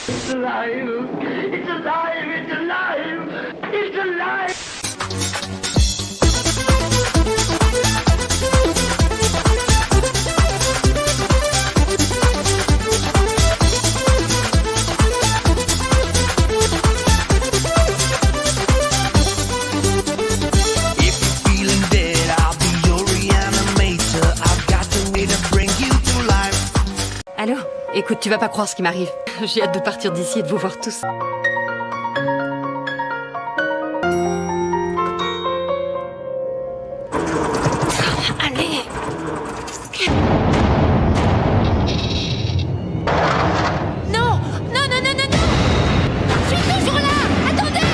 It's alive! It's alive! It's alive! It's alive! Allô? Écoute, tu vas pas croire ce qui m'arrive. J'ai hâte de partir d'ici et de vous voir tous. Allez! Non! Non, non, non, non, non! Je suis toujours là! Attendez!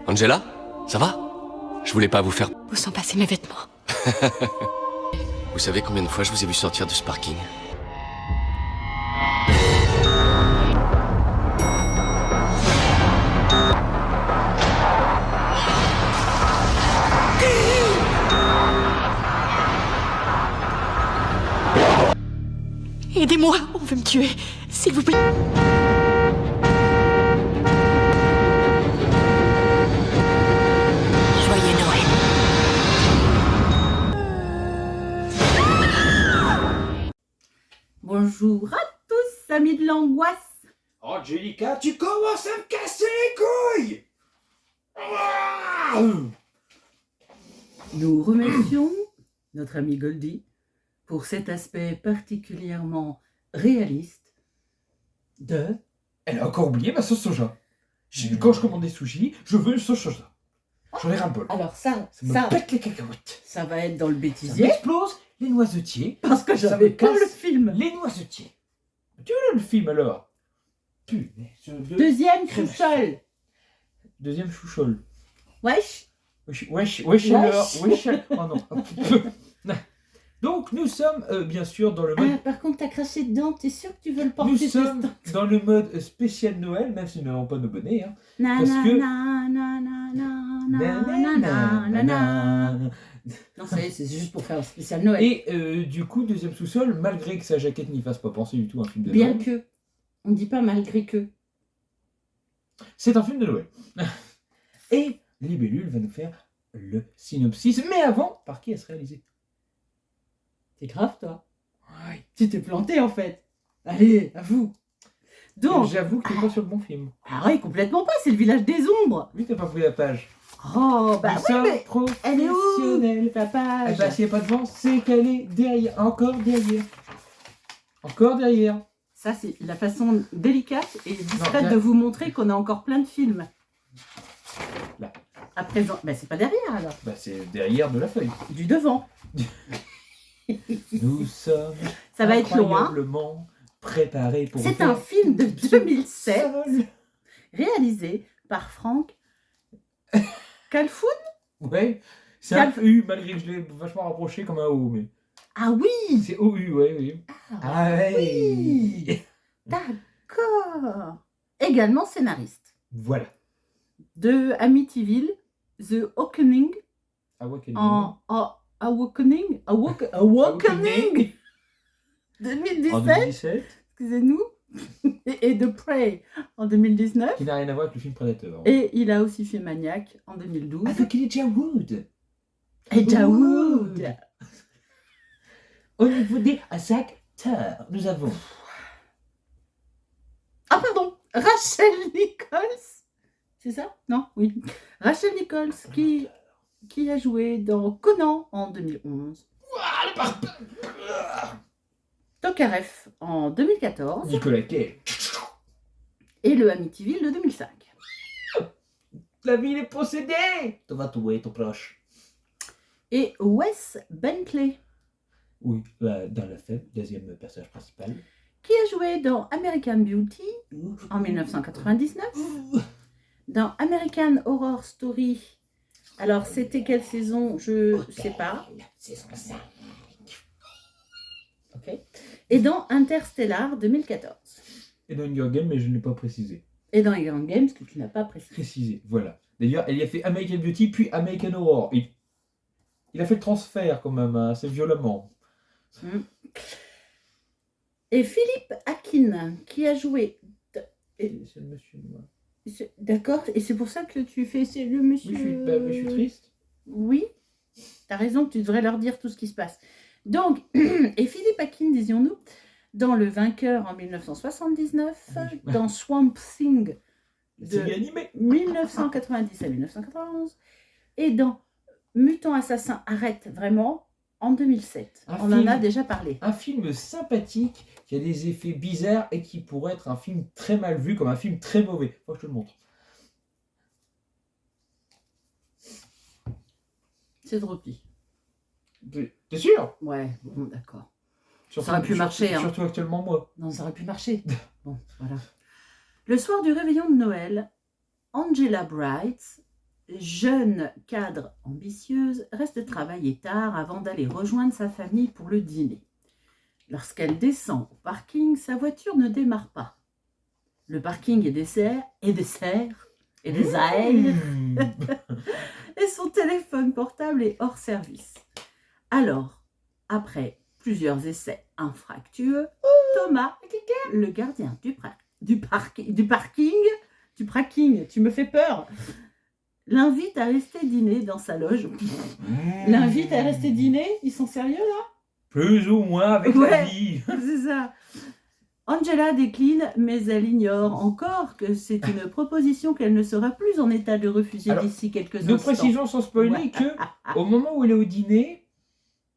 Angela? Ça va? Je voulais pas vous faire... Où sont passés mes vêtements? Vous savez combien de fois je vous ai vu sortir de ce parking? Aidez-moi, on veut me tuer. S'il vous plaît. Joyeux Noël. Bonjour à tous, amis de l'angoisse. Angelica, tu commences à me casser les couilles. Nous remercions notre ami Goldie pour cet aspect particulièrement réaliste de... Elle a encore oublié ma sauce soja. Quand je commande des sushis, je veux une sauce soja. J'en ai ras le bol. Alors ça me pète les cacahuètes. ça va être dans le Ça bêtisier, m'explose les noisetiers. parce que ça j'avais me pas casse le film. Les noisetiers. Tu veux le film alors? Punaise. Deuxième Crème. sous-sol. Deuxième chouchol. Wesh. Wesh, alors. Wesh. Oh non. Donc nous sommes bien sûr dans le mode... Ah, par contre, t'as craché dedans, t'es sûr que tu veux le porter? Nous ce sommes stand? dans le mode spécial Noël, même si nous n'avons pas nos bonnets. Hein. Na, parce na, que- na, na, na, na, na, na, na, na. Non, c'est juste pour faire un spécial Noël. Et du coup, deuxième sous-sol, malgré que sa jaquette n'y fasse pas penser du tout à un film de Bien Noël, que. On dit pas malgré que. c'est un film de Noël. Et Libellule va nous faire le synopsis. Mais avant, par qui elle se réalisée? C'est grave, toi. Ouais. Tu t'es planté, en fait. Allez, à vous. Donc, J'avoue que t'es pas sur le bon film. ah oui, complètement pas, c'est le village des ombres. Oui, t'as pas pris la page. Oh, bah Nous oui, sommes mais elle est où, professionnels. ta Eh page? ben, s'il n'y a pas de vent, c'est qu'elle est derrière. Encore derrière. Encore derrière. Ça, c'est la façon délicate et discrète là- de vous montrer qu'on a encore plein de films. Là. À présent, bah c'est pas derrière, alors. Bah, c'est derrière de la feuille. Du devant. Nous sommes Ça va être long, hein. incroyablement préparés pour C'est faire un film de tout 2007, seul. réalisé par Frank Calfoun. Ouais, c'est un U, malgré que je l'ai vachement rapproché comme un O, mais Ah oui, c'est OU, ouais, oui. Ah ouais. oui. D'accord. Également scénariste Voilà. de Amityville, The Awakening, Awakening. Awakening, Awakening. 2017, En 2017, excusez-nous, et The Prey en 2019. qui n'a rien à voir avec le film Predator. Et il a aussi fait Maniac en 2012. Avec Elijah Wood. Et Daoud. Au niveau des acteurs, nous avons Ah pardon, Rachel Nichols. C'est ça? Non? Oui. Rachel Nichols qui a joué dans Conan en 2011. Tokarev en 2014 Nicolas Cage. et le Amityville de 2005. La ville est possédée. Tu vas trouver ton proche. Et Wes Bentley Oui, dans la film, deuxième personnage principal. qui a joué dans American Beauty en 1999, dans American Horror Story. Alors c'était quelle saison? Je sais pas. Saison 5. Ok. Et dans Interstellar 2014. Et dans Hunger Games, mais je ne l'ai pas précisé. Et dans Hunger Games que tu n'as pas précisé. Précisé, voilà. D'ailleurs, elle y a fait American Beauty, puis American Horror. Il Il a fait le transfert quand même, hein, assez violemment. Et Philippe Akin, qui a joué... C'est le monsieur. Moi. D'accord, et c'est pour ça que tu fais... C'est le monsieur... Oui, je suis triste. Oui, t'as raison, tu devrais leur dire tout ce qui se passe. Donc, et Philippe Akin, disions-nous, dans Le Vainqueur en 1979, dans Swamp Thing de animé. 1990 à 1991, et dans Mutant Assassin Arrête Vraiment en 2007. On en a déjà parlé. Un film sympathique qui a des effets bizarres et qui pourrait être un film très mal vu comme un film très mauvais. Faut que je te le montre. C'est Dropi. T'es sûr? Ouais, bon, d'accord. Surtout, Ça aurait pu marcher. Hein. Surtout actuellement, moi. Non, ça aurait pu marcher. Bon, voilà. Le soir du réveillon de Noël, Angela Bright, jeune cadre ambitieuse, reste travailler tard avant d'aller rejoindre sa famille pour le dîner. Lorsqu'elle descend au parking, sa voiture ne démarre pas. Le parking est désert, et son téléphone portable est hors service. Alors, après plusieurs essais infructueux, Thomas, le gardien du parking, tu me fais peur, l'invite à rester dîner dans sa loge. L'invite à rester dîner? Ils sont sérieux là? Plus ou moins avec la vie. C'est ça. Angela décline, mais elle ignore encore que c'est une proposition qu'elle ne sera plus en état de refuser d'ici quelques instants. Nous précisons sans spoiler que au moment où elle est au dîner,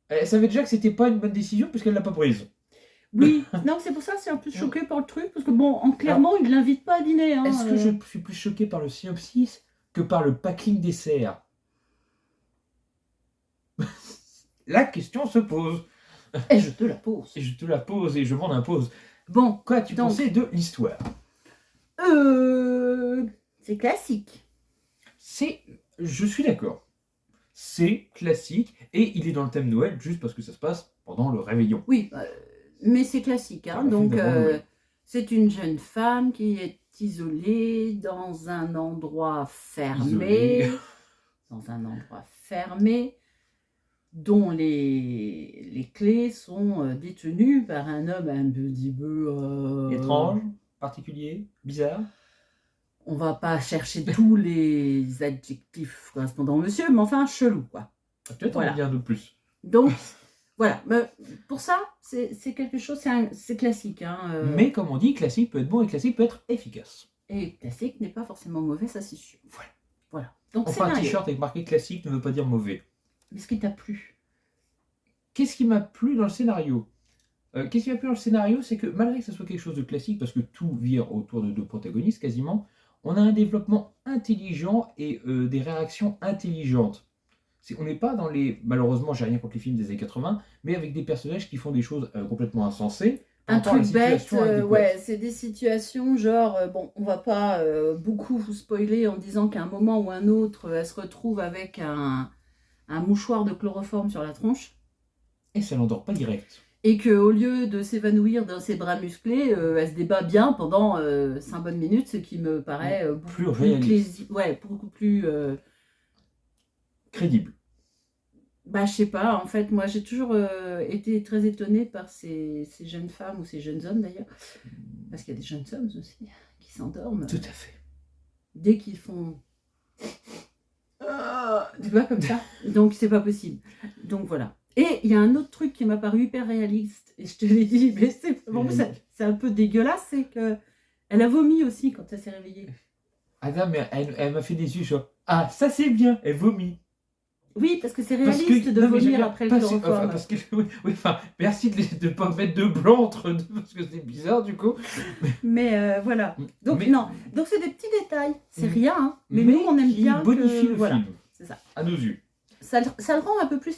elle savait déjà que c'était pas une bonne décision puisqu'elle l'a pas prise. Oui, non, c'est pour ça que c'est un peu choqué par le truc, parce que bon, clairement, il ne l'invite pas à dîner. Hein, Est-ce que je suis plus choqué par le synopsis que par le packing dessert? La question se pose. Et je te la pose. Et je te la pose et je m'en impose. Bon, quoi tu pensais de l'histoire? C'est classique. Je suis d'accord. C'est classique et il est dans le thème Noël juste parce que ça se passe pendant le réveillon. Oui, mais c'est classique. Hein, donc, c'est une jeune femme qui est isolée dans un endroit fermé. Dont les clés sont détenues par un homme un petit peu... étrange, particulier, bizarre. On va pas chercher tous les adjectifs correspondant au monsieur, mais enfin chelou, quoi. Peut-être on va dire de plus. Donc, voilà. Pour ça, c'est quelque chose, c'est classique. Hein, Mais comme on dit, classique peut être bon et classique peut être efficace. Et classique n'est pas forcément mauvais, ça c'est sûr. Voilà. Donc, enfin, un t-shirt avec marqué classique ne veut pas dire mauvais. Mais ce qui t'a plu? Qu'est-ce qui m'a plu dans le scénario? Qu'est-ce qui m'a plu dans le scénario, c'est que malgré que ce soit quelque chose de classique, parce que tout vire autour de deux protagonistes quasiment, on a un développement intelligent et des réactions intelligentes. On n'est pas dans les... Malheureusement, j'ai rien contre les films des années 80, mais avec des personnages qui font des choses complètement insensées. Un truc bête, ouais, c'est des situations genre, bon, on va pas beaucoup vous spoiler en disant qu'à un moment ou un autre, elle se retrouve avec un mouchoir de chloroforme sur la tronche. Et ça l'endort pas direct. Et qu'au lieu de s'évanouir dans ses bras musclés, elle se débat bien pendant 5 bonnes minutes, ce qui me paraît beaucoup plus crédible. Bah, je sais pas, en fait, moi j'ai toujours été très étonnée par ces jeunes femmes, ou ces jeunes hommes d'ailleurs, parce qu'il y a des jeunes hommes aussi qui s'endorment. Tout à fait. Dès qu'ils font... tu vois, comme ça. Donc c'est pas possible. Donc voilà. Et il y a un autre truc qui m'a paru hyper réaliste, et je te l'ai dit, mais c'est un peu dégueulasse, c'est que elle a vomi aussi quand elle s'est réveillée. Ah non, mais elle m'a fait des yeux, genre, ah, ça c'est bien, elle vomit. Oui, parce que c'est réaliste de vomir après le chloroforme. Parce que, merci de ne pas mettre de blanc entre deux, parce que c'est bizarre du coup. Mais voilà. Donc donc c'est des petits détails, c'est rien, hein, mais nous on aime bien bonifie le voilà, film, c'est ça. À nos yeux. Ça le rend un peu plus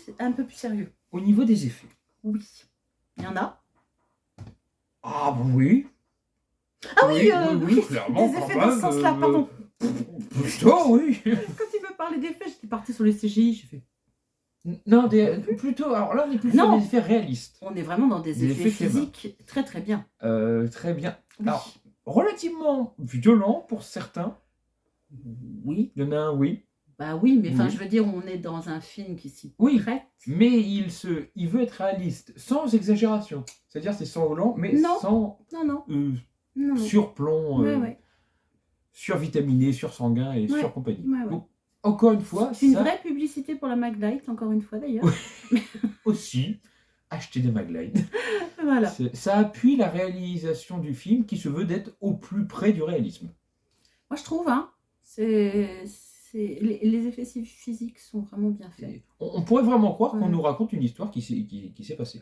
sérieux. Au niveau des effets. Oui. Il y en a. Ah oui. Ah oui, clairement. Des effets dans ce sens-là, pardon. Plutôt, oui. Quand il me parlait d'effets, j'étais partie sur les CGI, j'ai fait... Non, plutôt, alors là on est plus sur des effets réalistes. On est vraiment dans des effets physiques très très bien. Très bien. Oui. Alors, relativement violent pour certains. Oui. Il y en a un, oui. Bah oui, mais enfin, Oui. je veux dire, on est dans un film qui s'y Oui. prête. Mais il veut être réaliste, sans exagération. C'est-à-dire c'est sanglant, mais Non. sans Non, non, euh, non. surplomb, Ouais, ouais. survitaminé, sursanguin et Ouais. surcompagnie. Ouais, ouais. Donc, encore une fois, C'est une ça vraie publicité pour la Maglite, encore une fois d'ailleurs. aussi, acheter des Maglite. Voilà. Ça appuie la réalisation du film qui se veut d'être au plus près du réalisme. Moi, je trouve, hein, les effets physiques sont vraiment bien faits. Et on pourrait vraiment croire qu'on Ouais. nous raconte une histoire qui s'est passée.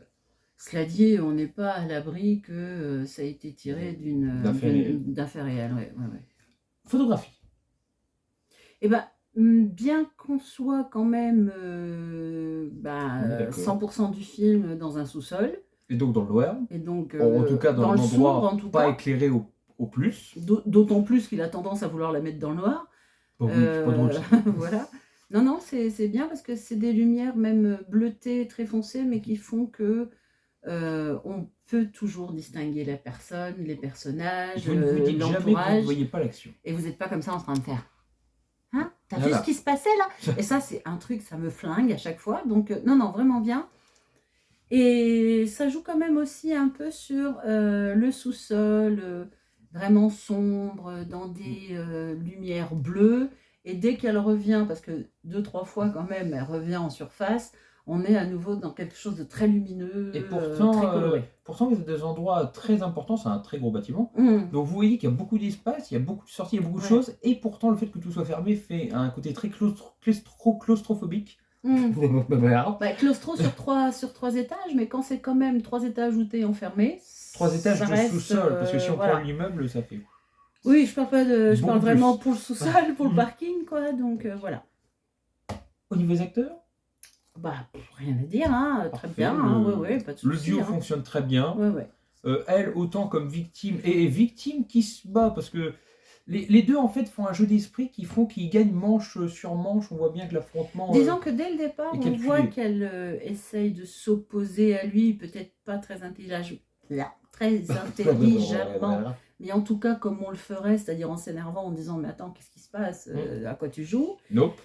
Cela dit, on n'est pas à l'abri que ça a été tiré D'un fait réel. d'un fait réel. Ouais, ouais, ouais. Photographie. Eh ben, bien qu'on soit quand même D'accord. 100% du film dans un sous-sol, Et donc dans le noir, et donc en tout cas dans le un sombre, endroit en tout pas cas, éclairé au plus. d'autant plus qu'il a tendance à vouloir la mettre dans le noir. Bon, oui, c'est pas drôle. Ça. Voilà. Non, non, c'est bien parce que c'est des lumières même bleutées, très foncées, mais qui font que on peut toujours distinguer la personne, les personnages, Vous ne vous dites jamais que vous ne l'entourage, voyez pas l'action. et vous n'êtes pas comme ça en train de faire. Hein? T'as vu Voilà. ce qui se passait là? Et ça, c'est un truc, ça me flingue à chaque fois. Donc, non, non, vraiment bien. Et ça joue quand même aussi un peu sur le sous-sol, vraiment sombre, dans des lumières bleues. Et dès qu'elle revient, parce que 2-3 fois quand même, elle revient en surface, on est à nouveau dans quelque chose de très lumineux, Et très pourtant, coloré. vous êtes dans des endroits très importants, c'est un très gros bâtiment. Mmh. Donc vous voyez qu'il y a beaucoup d'espace, il y a beaucoup de sorties, il y a beaucoup de Ouais. choses. Et pourtant, le fait que tout soit fermé fait un côté très claustrophobique. Mmh. Voilà. Bah, claustro sur trois étages, mais quand c'est quand même 3 étages où t'es enfermé, 3 étages ça de reste, sous-sol, parce que si on voilà. prend l'immeuble, ça fait. Oui, je parle pas de, je Beaucoup parle vraiment plus. pour le sous-sol, pour le Mhm. parking, quoi. Donc voilà. Au niveau des acteurs, Bah rien à dire, hein. Très Parfait, bien, hein. le- Ouais, pas de le souci. duo Hein. fonctionne très bien. Ouais, ouais. Elle, autant comme victime, et victime qui se bat, parce que les deux en fait font un jeu d'esprit qui gagnent manche sur manche. On voit bien que l'affrontement. Disons que dès le départ, et on calculé. voit qu'elle essaye de s'opposer à lui, peut-être pas très intelligemment, mais en tout cas comme on le ferait, c'est-à-dire en s'énervant, en disant mais attends, qu'est-ce qui se passe, à quoi tu joues? Nope.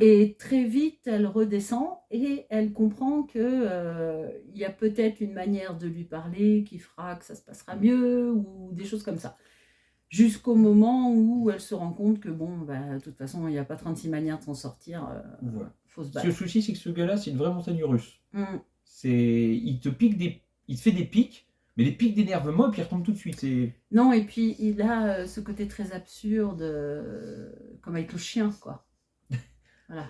Et très vite, elle redescend et elle comprend que il y a peut-être une manière de lui parler qui fera que ça se passera mieux ou des choses comme ça. Jusqu'au moment où elle se rend compte que bon, bah, de toute façon, il n'y a pas 36 manières de s'en sortir. Voilà. Faut se Le battre. souci, c'est que ce gars-là, c'est une vraie montagne russe. Mm. Il te fait des pics, mais des pics d'énervement, et puis il retombe tout de suite. Non, et puis il a ce côté très absurde, comme avec le chien, quoi. Voilà.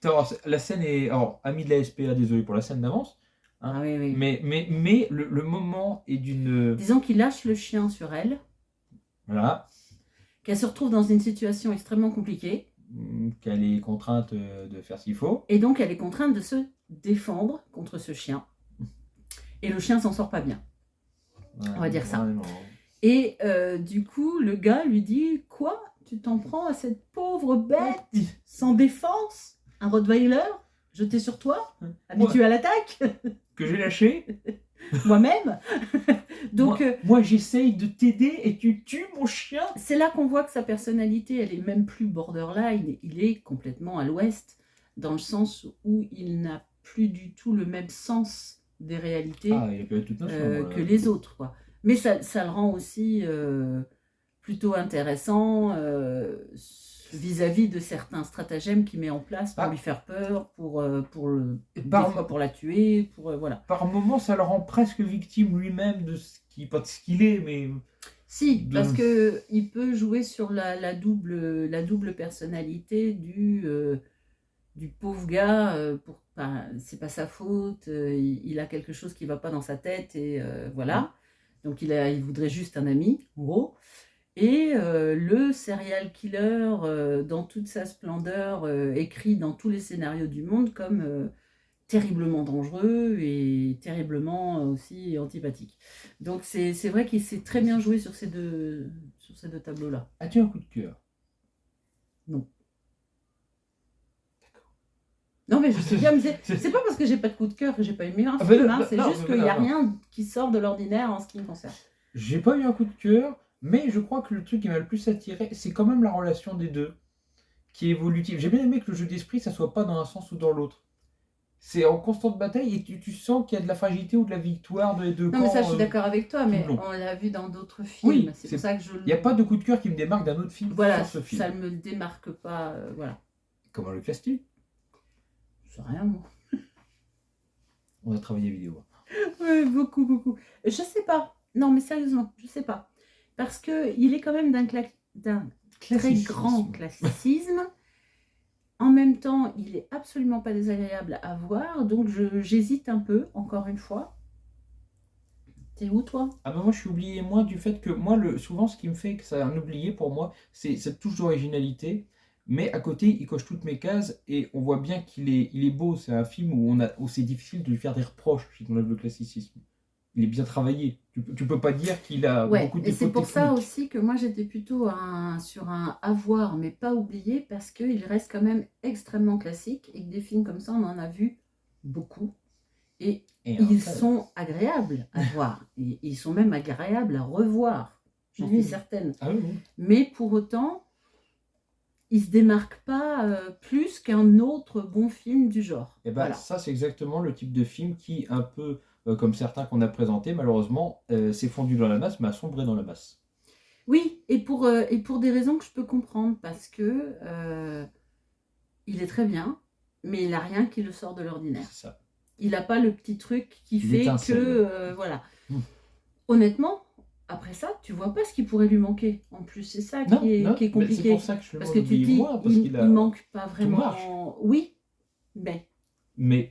Alors, la scène est. Alors, ami de la SPA, désolé pour la scène d'avance. Hein. Ah oui, oui. Mais le moment est d'une. Disons qu'il lâche le chien sur elle, Voilà. qu'elle se retrouve dans une situation extrêmement compliquée, Qu'elle est contrainte de faire ce qu'il faut. et donc elle est contrainte de se défendre contre ce chien. Et le chien s'en sort pas bien. On va dire ça. Vraiment. Et du coup, le gars lui dit « Quoi? Tu t'en prends à cette pauvre bête sans défense? Un Rottweiler jeté sur toi? Habitué à l'attaque? Que j'ai lâché. Moi-même ?» Donc, moi j'essaye de t'aider et tu tues mon chien. c'est là qu'on voit que sa personnalité, elle est même plus borderline. Il est complètement à l'ouest, dans le sens où il n'a plus du tout le même sens des réalités Ah, il a perdu toute notion. que les autres, quoi. Mais ça le rend aussi plutôt intéressant vis-à-vis de certains stratagèmes qu'il met en place pour lui faire peur, des fois pour la tuer, voilà. Par moments, ça le rend presque victime lui-même de ce pas de ce qu'il est, mais. Si, parce que il peut jouer sur la double personnalité du pauvre gars. C'est pas sa faute, il a quelque chose qui va pas dans sa tête et voilà. Donc il voudrait juste un ami, en gros. Et le serial killer, dans toute sa splendeur, écrit dans tous les scénarios du monde comme terriblement dangereux et terriblement aussi antipathique. Donc c'est vrai qu'il s'est très bien joué sur ces deux tableaux-là. As-tu un coup de cœur? Non. Non mais je sais bien, mais c'est pas parce que j'ai pas de coup de cœur que j'ai pas aimé un film, hein, c'est juste qu'il n'y a rien qui sort de l'ordinaire en ce qui me concerne. J'ai pas eu un coup de cœur, mais je crois que le truc qui m'a le plus attiré, c'est quand même la relation des deux, qui est évolutive. J'ai bien aimé que le jeu d'esprit, ça soit pas dans un sens ou dans l'autre. C'est en constante bataille et tu sens qu'il y a de la fragilité ou de la victoire des deux camps. Non, mais ça, je suis d'accord avec toi, mais tout le long. on l'a vu dans d'autres films. Oui, c'est pour ça que je. Il n'y a pas de coup de cœur qui me démarque d'un autre film Voilà, sur ce film. ça ne me démarque pas. Voilà. Comment le classes-tu? Je sais rien, moi. On a travaillé vidéo. Oui, beaucoup, beaucoup. Je sais pas. Non, mais sérieusement, je sais pas. Parce qu'il est quand même d'un très grand classicisme. En même temps, il est absolument pas désagréable à voir. Donc, j'hésite un peu, encore une fois. T'es où, toi? Ah ben moi, je suis oublié, moi, du fait que moi, souvent, ce qui me fait que ça a un oublié pour moi, c'est cette touche d'originalité. Mais à côté, il coche toutes mes cases et on voit bien qu'il est beau. C'est un film où c'est difficile de lui faire des reproches si on enlève le classicisme. Il est bien travaillé. Tu peux pas dire qu'il a beaucoup de défauts. Et c'est pour ça techniques. aussi que moi j'étais plutôt sur un à voir mais pas oublié parce qu'il reste quand même extrêmement classique et que des films comme ça on en a vu beaucoup et ils sont agréables à voir. Ils sont même agréables à revoir, j'en suis certaine. Ah oui, oui. Mais pour autant, il se démarque pas plus qu'un autre bon film du genre. Et ben, ça, c'est exactement le type de film qui, un peu comme certains qu'on a présentés, malheureusement, s'est fondu dans la masse, mais a sombré dans la masse. Oui, et pour des raisons que je peux comprendre, parce que il est très bien, mais il n'a rien qui le sort de l'ordinaire. C'est ça. Il n'a pas le petit truc qui fait que... voilà. Honnêtement, après ça, tu vois pas ce qui pourrait lui manquer. En plus, c'est ça qui est compliqué. C'est pour ça que je parce que tu dis, il manque pas vraiment... Oui, mais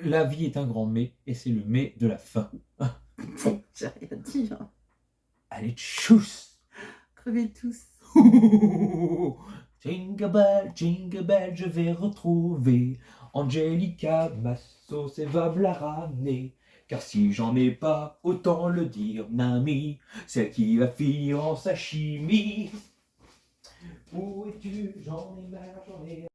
la vie est un grand mais, et c'est le mais de la fin. J'ai rien dit. Hein. Allez, tchuss. Crevez tous. Jingle bell, je vais retrouver Angelica, ma sauce, et va me la ramener. Car si j'en ai pas, autant le dire, Nami, celle qui va finir en sashimi. Où es-tu? J'en ai marre, j'en ai...